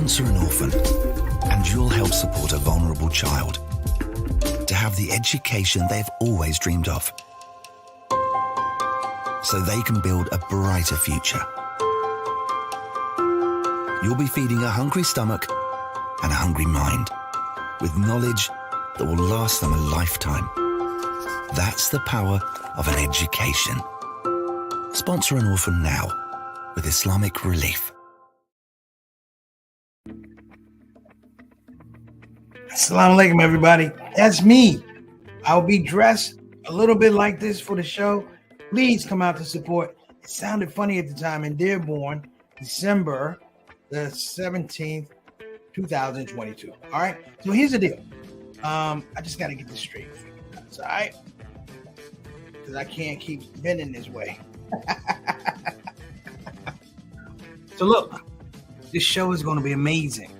Sponsor an orphan, and you'll help support a vulnerable child to have the education they've always dreamed of, so they can build a brighter future. You'll be feeding a hungry stomach and a hungry mind with knowledge that will last them a lifetime. That's the power of an education. Sponsor an orphan now with Islamic Relief. Assalamu alaikum, everybody. That's me. I'll be dressed a little bit like this for the show. Please come out to support. It sounded funny at the time in Dearborn, December the 17th, 2022. All right. So here's the deal. I just got to get this straight. It's all right. Because I can't keep bending this way. So look, this show is going to be amazing.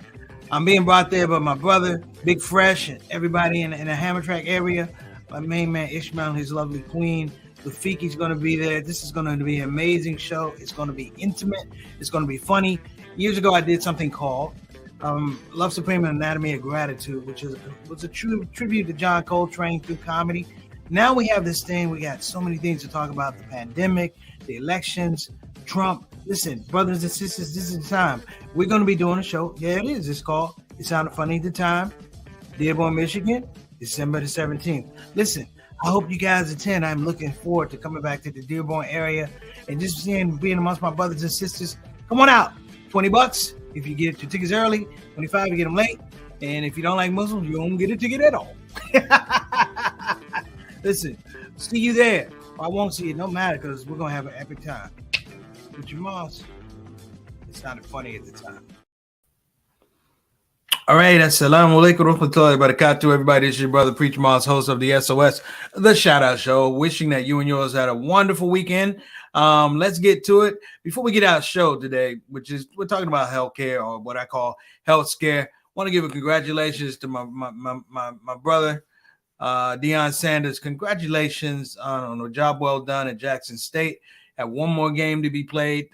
I'm being brought there by my brother, Big Fresh, and everybody in the Hammer Track area. My main man, Ishmael, and his lovely queen. Rafiki's going to be there. This is going to be an amazing show. It's going to be intimate. It's going to be funny. Years ago, I did something called Love Supreme and Anatomy of Gratitude, which was a true tribute to John Coltrane through comedy. Now we have this thing. We got so many things to talk about: the pandemic, the elections, Trump. Listen, brothers and sisters, this is the time. We're going to be doing a show. Yeah, it is. It's called It Sounded Funny at the Time. Dearborn, Michigan, December the 17th. Listen, I hope you guys attend. I'm looking forward to coming back to the Dearborn area and just being amongst my brothers and sisters. Come on out. $20 if you get your tickets early. 25 you get them late. And if you don't like Muslims, you don't get a ticket at all. Listen, see you there. I won't see you. No matter, because we're going to have an epic time. With your moms. It sounded funny at the time. All right, assalamu alaikum warahmatullahi wabarakatuh. Everybody, it's your brother Preacher Moss, host of the SOS, the Shout Out Show. Wishing that you and yours had a wonderful weekend. Let's get to it. Before we get out show today, which is we're talking about healthcare, or what I call HealthScare. Want to give a congratulations to my brother Deion Sanders. Congratulations on a job well done at Jackson State. Have one more game to be played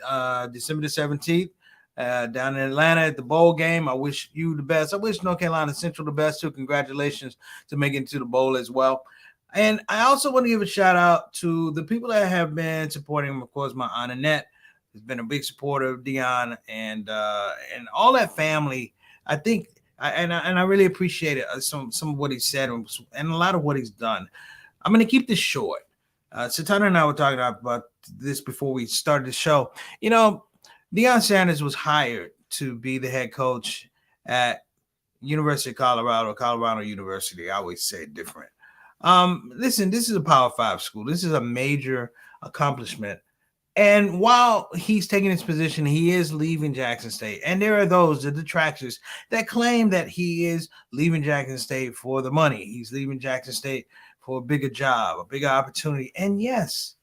December the 17th down in Atlanta at the bowl game. I wish you the best. I wish North Carolina Central the best too. Congratulations to making it to the bowl as well. And I also want to give a shout out to the people that have been supporting him. Of course, my Aunt Annette has been a big supporter of Deion and all that family. I think I really appreciate it. Some of what he said and a lot of what he's done. I'm going to keep this short. Satana and I were talking about this before we started the show. You know, Deion Sanders was hired to be the head coach at University of Colorado University. I always say it different. Listen, this is a Power 5 school. This is a major accomplishment. And while he's taking his position, he is leaving Jackson State. And there are those, the detractors, that claim that he is leaving Jackson State for the money. He's leaving Jackson State for a bigger job, a bigger opportunity. And yes,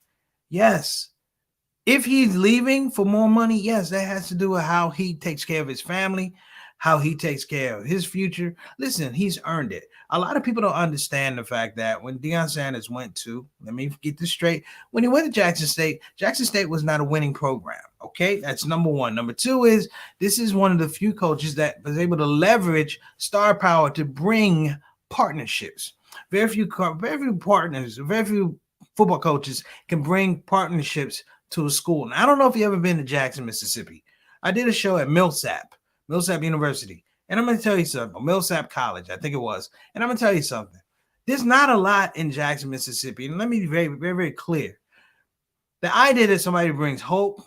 if he's leaving for more money, yes, that has to do with how he takes care of his family, how he takes care of his future. Listen, he's earned it. A lot of people don't understand the fact that when Deion Sanders went to, let me get this straight, when he went to Jackson State was not a winning program, okay? That's number one. Number two is this is one of the few coaches that was able to leverage star power to bring partnerships. Very few partners, very few football coaches can bring partnerships to a school. And I don't know if you've ever been to Jackson, Mississippi. I did a show at Millsap University. And I'm going to tell you something. Millsap College, I think it was. And I'm going to tell you something. There's not a lot in Jackson, Mississippi. And let me be very, very, very clear. The idea that somebody brings hope,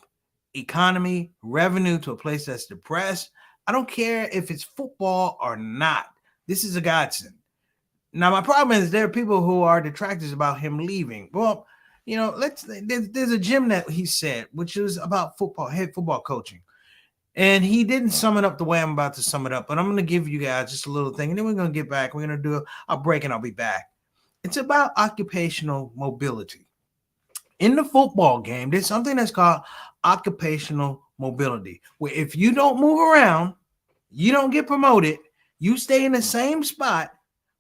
economy, revenue to a place that's depressed, I don't care if it's football or not. This is a godsend. Now, my problem is there are people who are detractors about him leaving. Well, you know, there's a gym that he said, which is about head football coaching. And he didn't sum it up the way I'm about to sum it up, but I'm going to give you guys just a little thing, and then we're going to get back. We're going to do a break, and I'll be back. It's about occupational mobility. In the football game, there's something that's called occupational mobility, where if you don't move around, you don't get promoted, you stay in the same spot,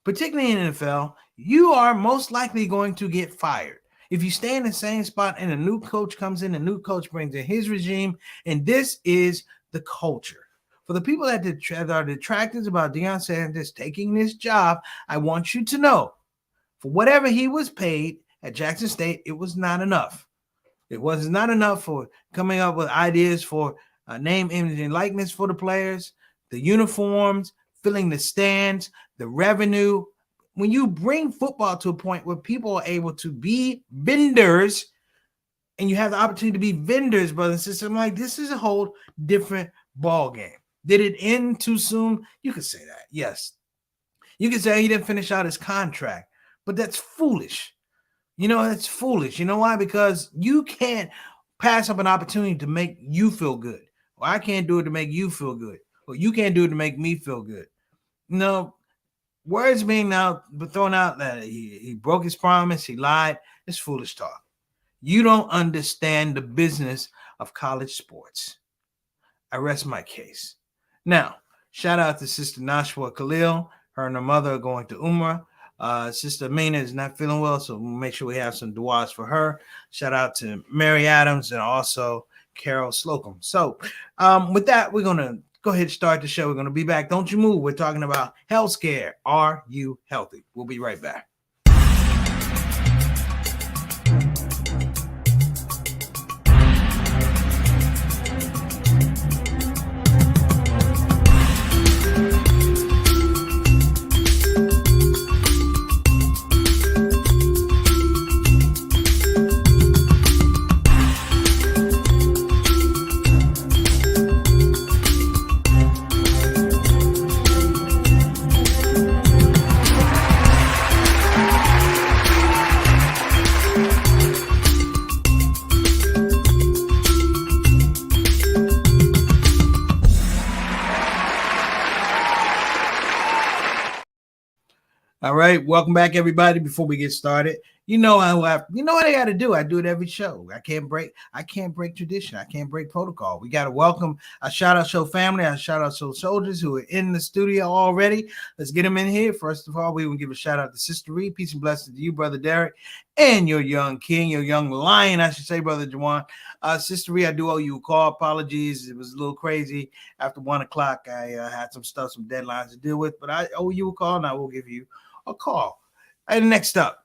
particularly in the NFL, you are most likely going to get fired. If you stay in the same spot and a new coach comes in, a new coach brings in his regime, and this is the culture. For the people that are detractors about Deion Sanders taking this job, I want you to know, for whatever he was paid at Jackson State, it was not enough. It was not enough for coming up with ideas for name, image, and likeness for the players, the uniforms, filling the stands, the revenue. When you bring football to a point where people are able to be vendors and you have the opportunity to be vendors, brothers and sisters, I'm like, this is a whole different ball game. Did it end too soon? You could say that, yes. You could say he didn't finish out his contract, but that's foolish. That's foolish. You know why? Because you can't pass up an opportunity to make you feel good. Or I can't do it to make you feel good. Or you can't do it to make me feel good. Words being now thrown out that he broke his promise, he lied. It's foolish talk. You don't understand the business of college sports. I rest my case. Now, shout out to Sister Nashua Khalil. Her and her mother are going to Umrah. Sister Amina is not feeling well, so we'll make sure we have some du'as for her. Shout out to Mary Adams and also Carol Slocum. So with that, we're going to go ahead and start the show. We're going to be back. Don't you move. We're talking about HealthScare. Are you healthy? We'll be right back. All right, welcome back, everybody. Before we get started, you know what I got to do. I do it every show. I can't break tradition. I can't break protocol. We got to welcome a shout out show family. A shout out show soldiers who are in the studio already. Let's get them in here. First of all, we will give a shout out to Sister Reed. Peace and blessings to you, Brother Derek, and your young king, your young lion, I should say, Brother Jawan. Sister Reed, I do owe you a call. Apologies, it was a little crazy. After 1 o'clock, I had some deadlines to deal with, but I owe you a call, and I will give you a call. And next up,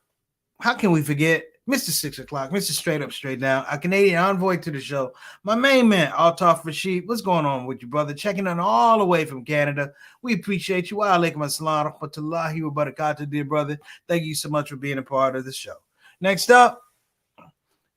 how can we forget Mr. 6 o'clock, Mr. Straight Up, Straight Down, a Canadian envoy to the show, my main man, Altaf Rashid. What's going on with you, brother? Checking in all the way from Canada. We appreciate you. Wa alaikum assalam wa rahmatullahi wa barakatuh, dear brother. Thank you so much for being a part of the show. Next up,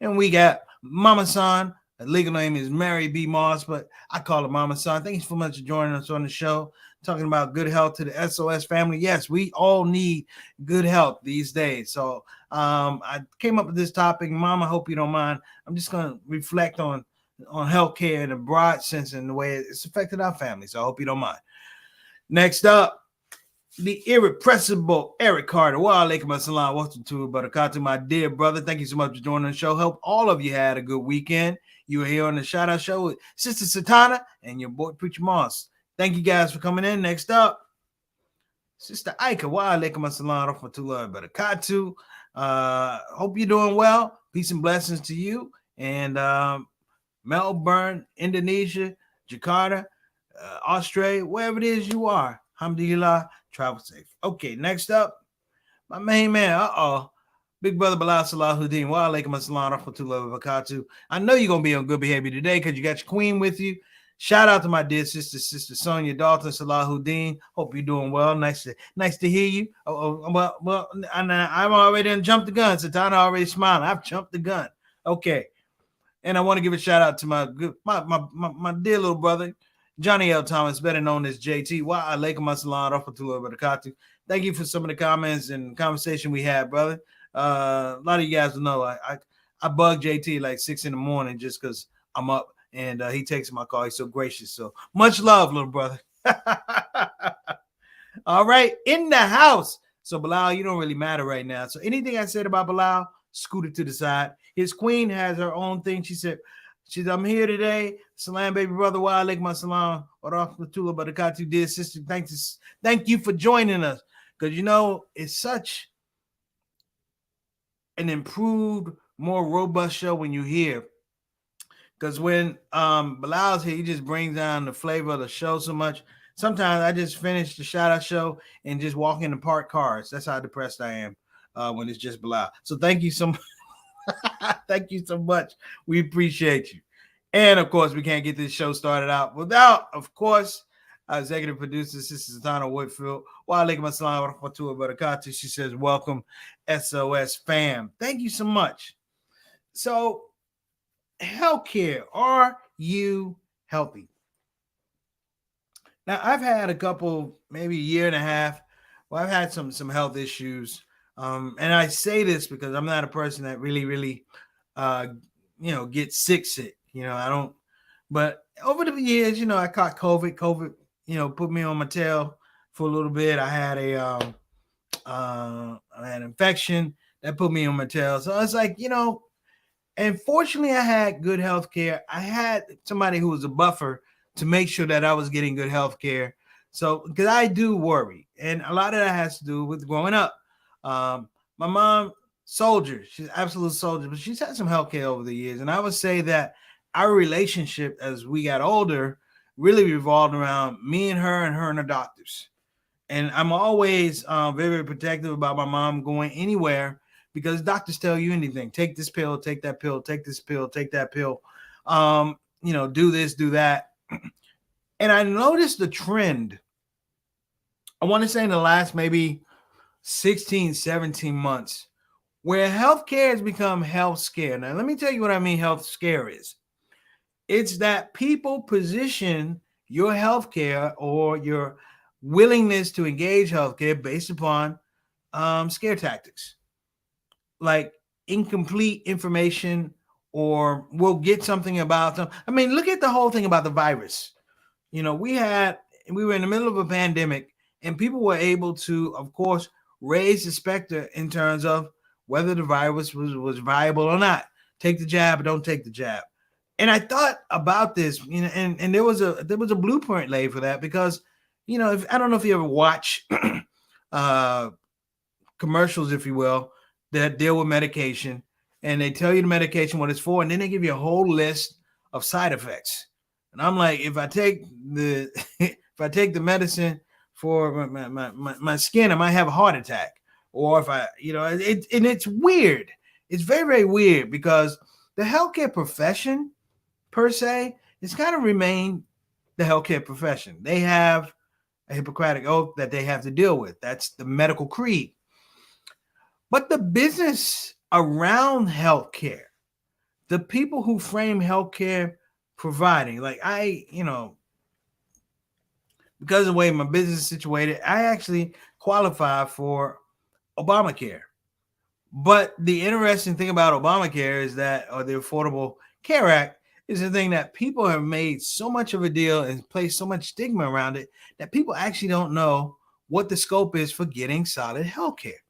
and we got Mama San. Her legal name is Mary B. Moss, but I call her Mama San. Thank you so much for joining us on the show. Talking about good health to the SOS family. Yes, we all need good health these days. So I came up with this topic. Mom, I hope you don't mind. I'm just going to reflect on healthcare in a broad sense and the way it's affected our family. So I hope you don't mind. Next up, the irrepressible Eric Carter. Wa alaikum assalam. Welcome to Barakatuh, my dear brother. Thank you so much for joining the show. Hope all of you had a good weekend. You were here on the Shout Out Show with Sister Satana and your boy Preacher Moss. Thank you guys for coming in. Next up, Sister Aika. Wa alaikum assalam rahmatullahi wa barakatuh. Hope you're doing well. Peace and blessings to you. And Melbourne, Indonesia, Jakarta, Australia, wherever it is you are. Alhamdulillah, travel safe. Okay, next up, my main man. Big brother Bilal Salahuddin. Wa alaikum assalam rahmatullahi wa barakatuh. I know you're going to be on good behavior today because you got your queen with you. Shout out to my dear sister Sonia Dalton Salahuddin. Hope you're doing well. Nice to hear you. Well, I'm already done jumped the gun. Satana already smiling. I've jumped the gun. Okay. And I want to give a shout out to my dear little brother, Johnny L. Thomas, better known as JT. Wa alaikum assalam rahmatullahi wa barakatuh. Thank you for some of the comments and conversation we had, brother. A lot of you guys will know I bug JT like 6 a.m. just because I'm up. And he takes my call. He's so gracious. So much love, little brother. All right. In the house. So Bilal, you don't really matter right now. So anything I said about Bilal, scoot it to the side. His queen has her own thing. She said, I'm here today. Salam, baby brother. Wa alaikum assalam. Wa rahmatullahi wa barakatuh, dear sister. Thank you for joining us. Because, it's such an improved, more robust show when you hear Because when Bilal's here, he just brings down the flavor of the show so much. Sometimes I just finish the shout out show and just walk in the parked cars. That's how depressed I am when it's just Bilal. So thank you so much. Thank you so much. We appreciate you. And of course, we can't get this show started out without, of course, our executive producer, Sister Satana Whitfield. Wa alaikum assalam wa rahmatullahi wa barakatuh. She says, welcome, SOS fam. Thank you so much. So, healthcare. Are you healthy? Now, I've had a couple, maybe a year and a half. Well, I've had some health issues. And I say this because I'm not a person that really, gets sick. I don't. But over the years, I caught COVID. COVID, put me on my tail for a little bit. I had I had an infection that put me on my tail. So it's like, and fortunately, I had good health care. I had somebody who was a buffer to make sure that I was getting good health care. So, because I do worry, and a lot of that has to do with growing up. My mom, soldier, she's an absolute soldier, but she's had some health care over the years. And I would say that our relationship as we got older really revolved around me and her and the doctors. And I'm always very, very protective about my mom going anywhere because doctors tell you anything. Take this pill, take that pill, take this pill, take that pill. Do this, do that. And I noticed the trend. I want to say in the last maybe 16, 17 months, where healthcare has become health scare. Now, let me tell you what I mean health scare is. It's that people position your healthcare or your willingness to engage healthcare based upon scare tactics, like incomplete information, or we'll get something about them. I mean, look at the whole thing about the virus. We were in the middle of a pandemic, and people were able to, of course, raise the specter in terms of whether the virus was viable or not. Take the jab or don't take the jab. And I thought about this, and there was a blueprint laid for that because, if I don't know if you ever watch commercials, if you will, that deal with medication, and they tell you the medication, what it's for, and then they give you a whole list of side effects. And I'm like, if I take the medicine for my skin, I might have a heart attack. Or if and it's weird. It's very, very weird because the healthcare profession per se is kind of remained the healthcare profession. They have a Hippocratic oath that they have to deal with. That's the medical creed. But the business around healthcare, the people who frame healthcare providing, like because of the way my business is situated, I actually qualify for Obamacare. But the interesting thing about Obamacare is that, or the Affordable Care Act, is the thing that people have made so much of a deal and placed so much stigma around it that people actually don't know what the scope is for getting solid health care.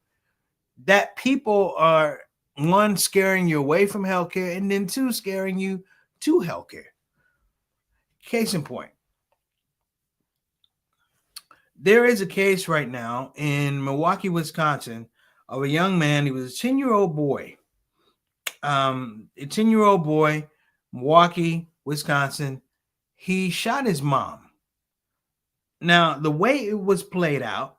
That people are, one, scaring you away from healthcare, and then two, scaring you to healthcare. Case in point, there is a case right now in Milwaukee, Wisconsin, of a young man. He was a 10-year-old boy. Milwaukee, Wisconsin. He shot his mom. Now, the way it was played out,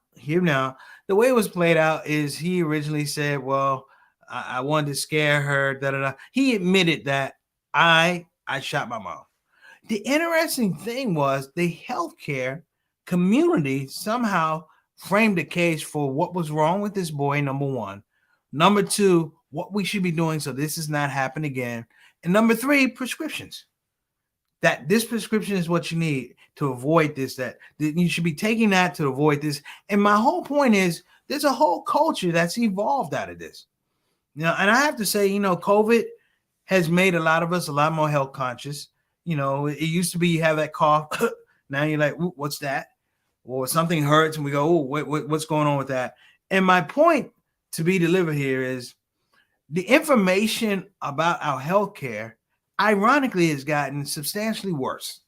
is he originally said, well, I wanted to scare her, da-da-da. He admitted that I shot my mom. The interesting thing was the healthcare community somehow framed a case for what was wrong with this boy, number one. Number two, what we should be doing so this does not happen again. And number three, prescriptions. That this prescription is what you need to avoid this, that you should be taking that to avoid this. And my whole point is there's a whole culture that's evolved out of this. And I have to say, COVID has made a lot of us a lot more health conscious. It used to be you have that cough. Now you're like, what's that? Or something hurts and we go, what's going on with that? And my point to be delivered here is the information about our healthcare, ironically, has gotten substantially worse.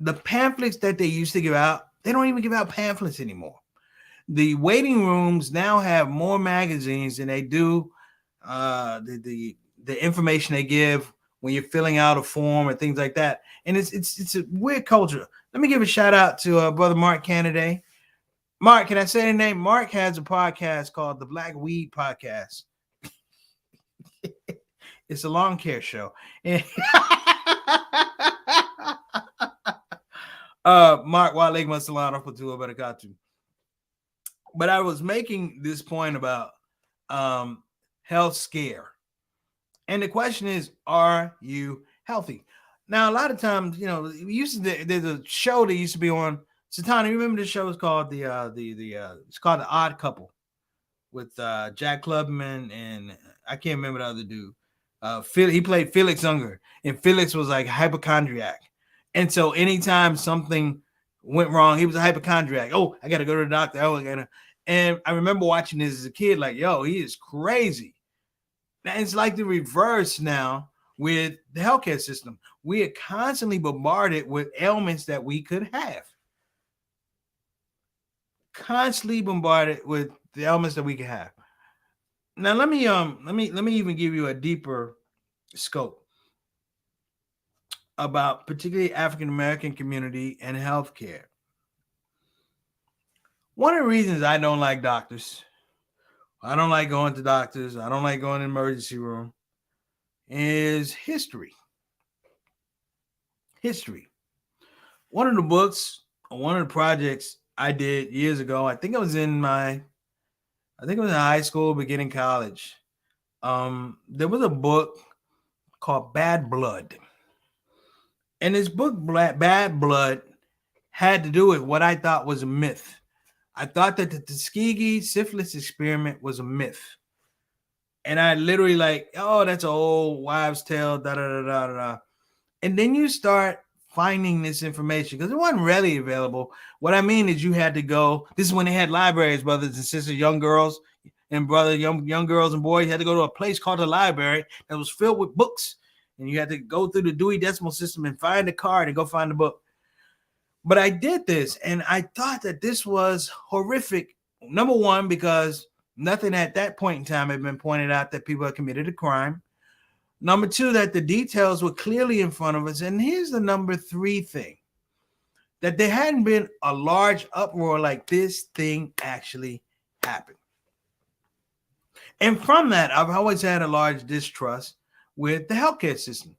The pamphlets that they used to give out, they don't even give out pamphlets anymore. The waiting rooms now have more magazines than they do the information they give when you're filling out a form and things like that. And it's a weird culture. Let me give a shout out to brother Mark Kennedy. Mark, can I say the name? Mark has a podcast called the Black Weed Podcast. It's a lawn care show. And Mark Walaikum Salana Fatua Barakatu. But I was making this point about HealthScare. And the question is, are you healthy? Now, a lot of times, there's a show that used to be on Satana. You remember the show? It's called it's called The Odd Couple with Jack Klugman and I can't remember the other dude. He played Felix Unger, and Felix was like hypochondriac. And so anytime something went wrong, he was a hypochondriac. Oh, I got to go to the doctor. And I remember watching this as a kid, like, yo, he is crazy. Now, it's like the reverse now with the healthcare system. We are constantly bombarded with ailments that we could have. Constantly bombarded with the elements that we can have. Now let me even give you a deeper scope about particularly African American community and healthcare. One of the reasons I don't like doctors, I don't like going to doctors, I don't like going to the emergency room, is history. History. One of the books, one of the projects I did years ago, I think it was in high school, beginning college. There was a book called Bad Blood. And this book, Bad Blood, had to do with what I thought was a myth. I thought that the Tuskegee syphilis experiment was a myth. And I literally that's an old wives' tale, da-da-da-da-da. And then you start finding this information because it wasn't readily available. What I mean is you had to go. This is when they had libraries, brothers and sisters, young girls and young girls and boys. You had to go to a place called the library that was filled with books. And you had to go through the Dewey Decimal System and find the card and go find the book. But I did this, and I thought that this was horrific. Number one, because nothing at that point in time had been pointed out that people had committed a crime. Number two, that the details were clearly in front of us. And here's the number three thing, that there hadn't been a large uproar like this thing actually happened. And from that, I've always had a large distrust with the healthcare system.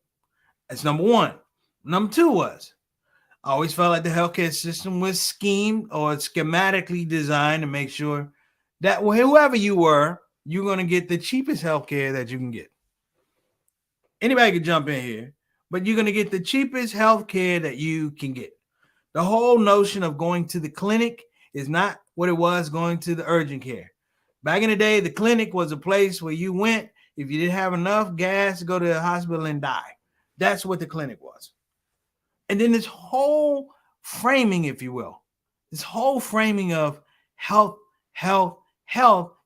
That's number one. Number two was, I always felt like the healthcare system was schemed or schematically designed to make sure that whoever you were, you're going to get the cheapest healthcare that you can get. Anybody can jump in here, but you're going to get the cheapest healthcare that you can get. The whole notion of going to the clinic is not what it was going to the urgent care. Back in the day, the clinic was a place where you went if you didn't have enough gas to go to the hospital and die. That's what the clinic was. And then this whole framing, if you will, this whole framing of health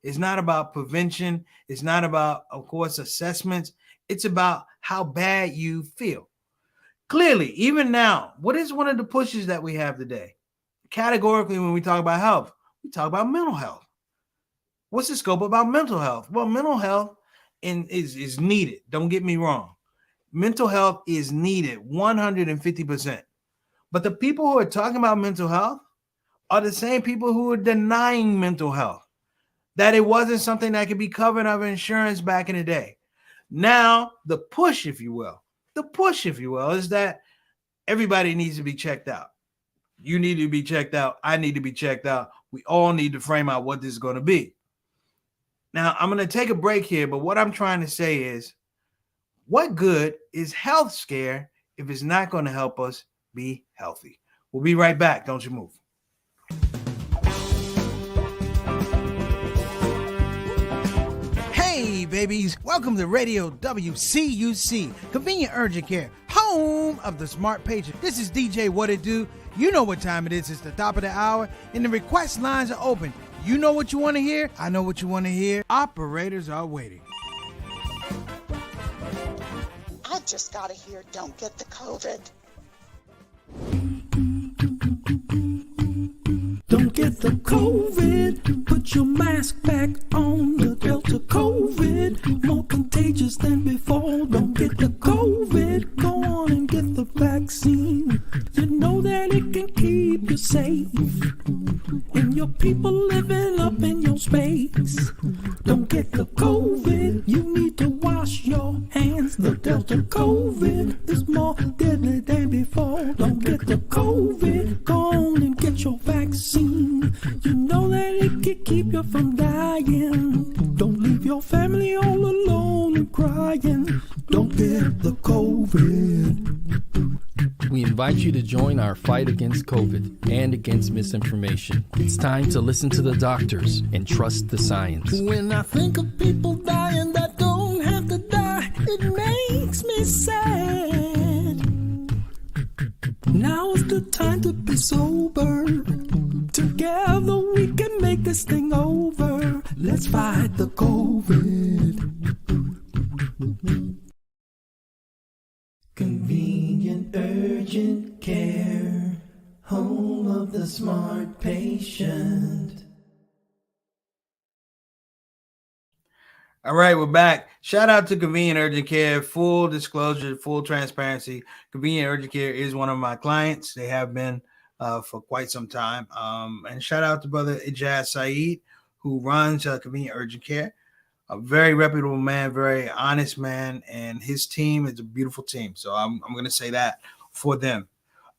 is not about prevention. It's not about, of course, assessments. It's about how bad you feel. Clearly, even now, what is one of the pushes that we have today? Categorically, when we talk about health, we talk about mental health. What's the scope about mental health? Well, mental health is needed. Don't get me wrong. Mental health is needed 150%. But the people who are talking about mental health are the same people who are denying mental health, that it wasn't something that could be covered under insurance back in the day. Now, the push, if you will, is that everybody needs to be checked out. You need to be checked out. I need to be checked out. We all need to frame out what this is going to be. Now, I'm going to take a break here, but what I'm trying to say is, what good is HealthScare if it's not going to help us be healthy? We'll be right back. Don't you move. Hey, babies. Welcome to Radio WCUC, Convenient Urgent Care, home of the smart patient. This is DJ What It Do. You know what time it is. It's the top of the hour, and the request lines are open. You know what you want to hear. I know what you want to hear. Operators are waiting. I just got to hear, don't get the COVID. Don't get the COVID. Put your mask back on. The Delta COVID, more contagious than before. Don't get the COVID. weeks. Don't get the COVID. You need to wash your hands. The Delta COVID is more deadly than before. Don't get the COVID. Go on and get your vaccine. You know that it can keep you from dying. Don't leave your family all alone and crying. Don't get the COVID. We invite you to join our fight against COVID and against misinformation. It's time to listen to the doctors and trust the science. When I think of people dying that don't have to die, it makes me sad. Now's the time to be sober. Together we can make this thing over. Let's fight the COVID. Convenient urgent care, home of the smart patient. All right, we're back. Shout out to Convenient Urgent Care. Full disclosure, full transparency. Convenient Urgent Care is one of my clients. They have been for quite some time. And shout out to Brother Ijaz Saeed, who runs Convenient Urgent Care. A very reputable man, very honest man, and his team is a beautiful team. So I'm going to say that for them.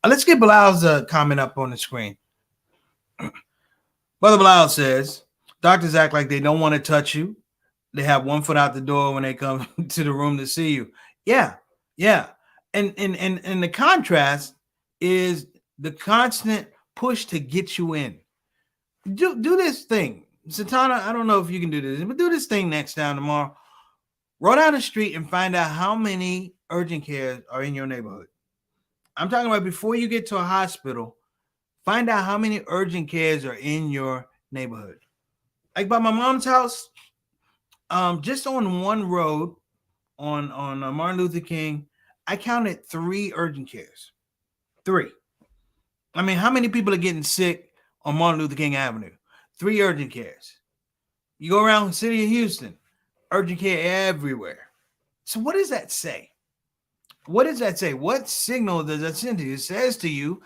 Let's get Bilal's comment up on the screen. Brother Bilal says, doctors act like they don't want to touch you. They have one foot out the door when they come to the room to see you. Yeah. And the contrast is the constant push to get you in. Do this thing. Satana, I don't know if you can do this, but do this thing next time tomorrow. Roll down the street and find out how many urgent cares are in your neighborhood. I'm talking about before you get to a hospital, find out how many urgent cares are in your neighborhood. Like by my mom's house, just on one road on Martin Luther King, I counted 3 urgent cares. 3. I mean, how many people are getting sick on Martin Luther King Avenue? 3 urgent cares. You go around the city of Houston, urgent care everywhere. So what does that say? What does that say? What signal does that send to you? It says to you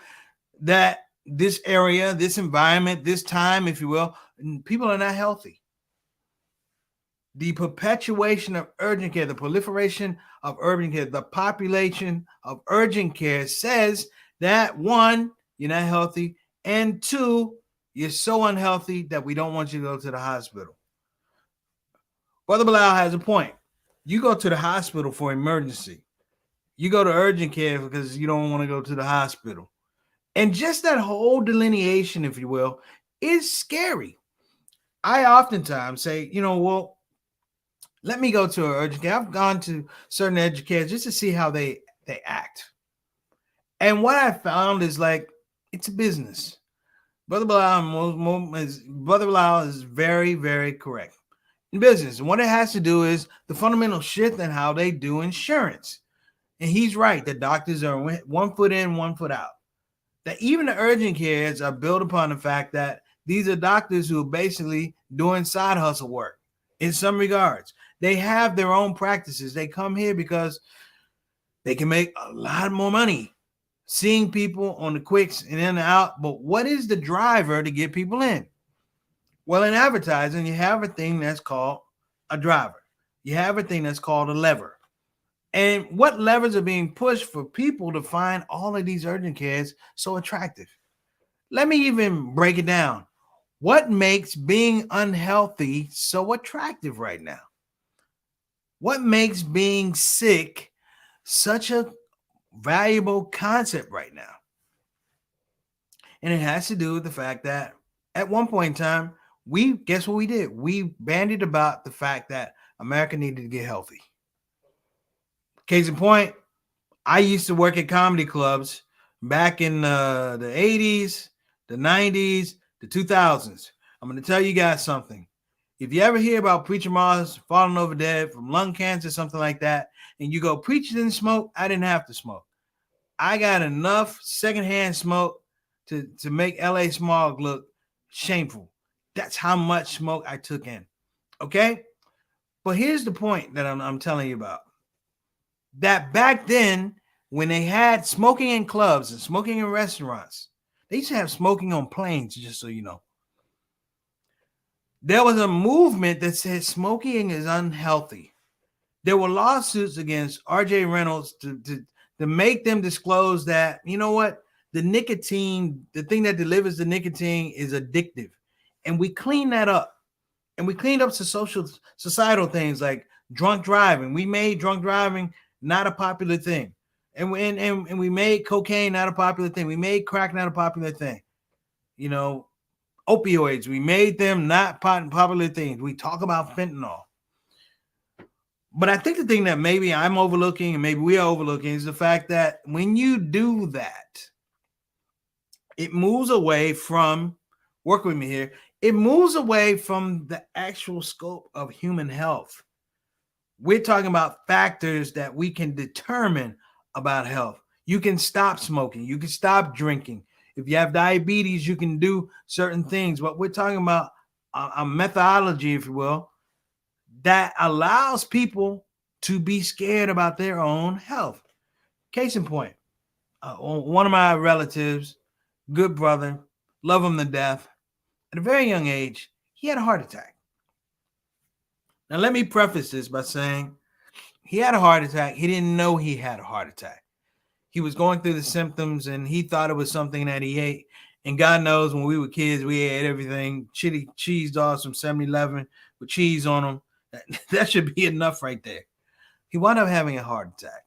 that this area, this environment, this time, if you will, people are not healthy. The perpetuation of urgent care, the proliferation of urgent care, the population of urgent care says that 1, you're not healthy, and 2, you're so unhealthy that we don't want you to go to the hospital. Brother Bilal has a point. You go to the hospital for emergency. You go to urgent care because you don't want to go to the hospital. And just that whole delineation, if you will, is scary. I oftentimes say, well, let me go to an urgent care. I've gone to certain urgent cares just to see how they act. And what I found is like, it's a business. Brother Bilal is very, very correct in business. And what it has to do is the fundamental shift in how they do insurance. And he's right. The doctors are 1 foot in, 1 foot out. That even the urgent cares are built upon the fact that these are doctors who are basically doing side hustle work in some regards. They have their own practices. They come here because they can make a lot more money seeing people on the quicks and in and out. But what is the driver to get people in? Well, in advertising, you have a thing that's called a driver. You have a thing that's called a lever. And what levers are being pushed for people to find all of these urgent cares so attractive? Let me even break it down. What makes being unhealthy so attractive right now? What makes being sick such a valuable concept right now? And it has to do with the fact that at one point in time, guess what we did? We bandied about the fact that America needed to get healthy. Case in point, I used to work at comedy clubs back in the 80s, the 90s, the 2000s. I'm going to tell you guys something. If you ever hear about Preacher Mars falling over dead from lung cancer, something like that, and you go, Preacher didn't smoke, I didn't have to smoke. I got enough secondhand smoke to make LA smog look shameful. That's how much smoke I took in. Okay? But here's the point that I'm telling you about. That back then, when they had smoking in clubs and smoking in restaurants, they used to have smoking on planes, just so you know. There was a movement that said smoking is unhealthy. There were lawsuits against R.J. Reynolds to make them disclose that, you know what, the nicotine, the thing that delivers the nicotine is addictive. And we cleaned that up. And we cleaned up some societal things like drunk driving. We made drunk driving not a popular thing. And we made cocaine not a popular thing. We made crack not a popular thing. You know, opioids, we made them not popular things. We talk about fentanyl. But I think the thing that maybe I'm overlooking and maybe we are overlooking is the fact that when you do that, it moves away from, work with me here, it moves away from the actual scope of human health. We're talking about factors that we can determine about health. You can stop smoking. You can stop drinking. If you have diabetes, you can do certain things. But we're talking about a methodology, if you will, that allows people to be scared about their own health. Case in point, one of my relatives, good brother, love him to death. At a very young age, he had a heart attack. Now, let me preface this by saying he had a heart attack. He didn't know he had a heart attack. He was going through the symptoms and he thought it was something that he ate. And God knows when we were kids, we ate everything. Chili cheese dogs from 7-Eleven with cheese on them. That should be enough right there. He wound up having a heart attack.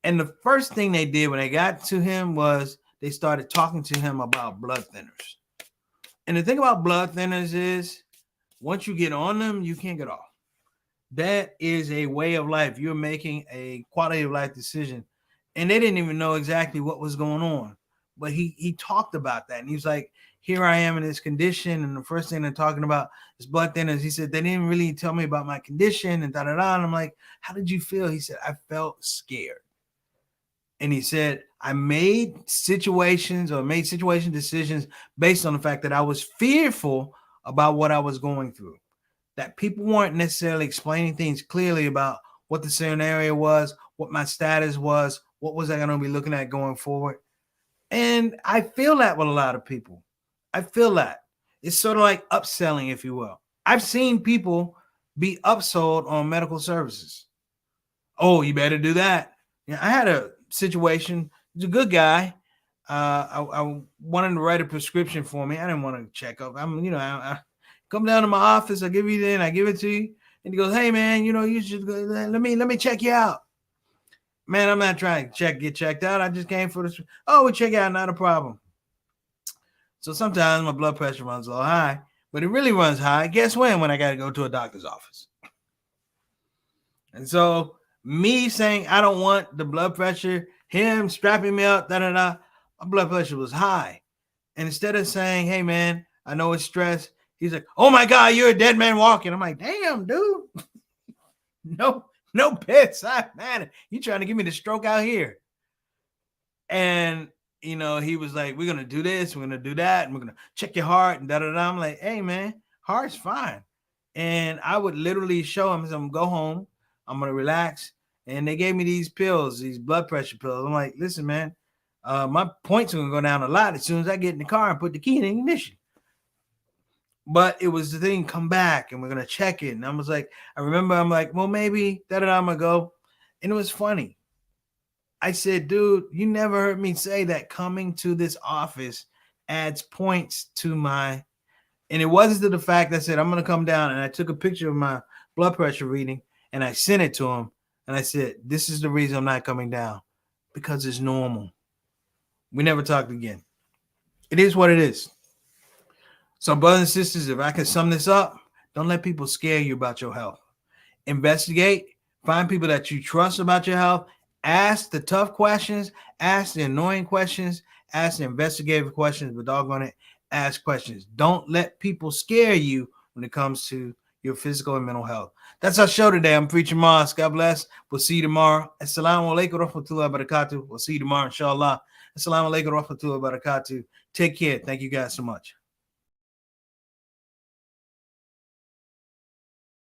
And the first thing they did when they got to him was they started talking to him about blood thinners. And the thing about blood thinners is once you get on them, you can't get off. That is a way of life. You're making a quality of life decision. And they didn't even know exactly what was going on. But he talked about that. And he was like, here I am in this condition. And the first thing they're talking about is blood thinners. He said, they didn't really tell me about my condition and da-da-da. And I'm like, how did you feel? He said, I felt scared. And he said, I made situation decisions based on the fact that I was fearful about what I was going through, that people weren't necessarily explaining things clearly about what the scenario was, what my status was, what was I going to be looking at going forward. And I feel that with a lot of people. I feel that. It's sort of like upselling, if you will. I've seen people be upsold on medical services. Oh, you better do that. Yeah, I had a situation. He's a good guy. I wanted to write a prescription for me. I didn't want to check up. I come down to my office. I give you I give it to you. And he goes, hey man, you should go, let me check you out. Man, I'm not trying to get checked out. I just came for this. Oh, we check you out, not a problem. So sometimes my blood pressure runs a little high, but it really runs high. Guess when? When I got to go to a doctor's office. And so me saying I don't want the blood pressure, him strapping me up, my blood pressure was high. And instead of saying, hey man, I know it's stress, he's like, oh my God, you're a dead man walking. I'm like, damn, dude. No bedside manner. You trying to give me the stroke out here. And, he was like, we're going to do this. We're going to do that. And we're going to check your heart and da-da-da. I'm like, hey, man, heart's fine. And I would literally show him, I'm going to go home. I'm going to relax. And they gave me these pills, these blood pressure pills. I'm like, listen, man, my points are going to go down a lot as soon as I get in the car and put the key in the ignition. But it was the thing, come back and we're going to check it. And I was like, I'm like, well, maybe I'm going to go. And it was funny. I said, dude, you never heard me say that coming to this office adds points to my, and it wasn't to the fact that I said, I'm going to come down. And I took a picture of my blood pressure reading and I sent it to him. And I said, this is the reason I'm not coming down, because it's normal. We never talked again. It is what it is. So, brothers and sisters, if I can sum this up, don't let people scare you about your health. Investigate, find people that you trust about your health, ask the tough questions, ask the annoying questions, ask the investigative questions, but doggone it, ask questions. Don't let people scare you when it comes to your physical and mental health. That's our show today. I'm Preacher Mars. God bless. We'll see you tomorrow. Assalamu alaikum wa rahmatullahi wa barakatuh. We'll see you tomorrow, inshallah. Assalamu alaikum wa rahmatullahi wa barakatuh. Take care. Thank you guys so much.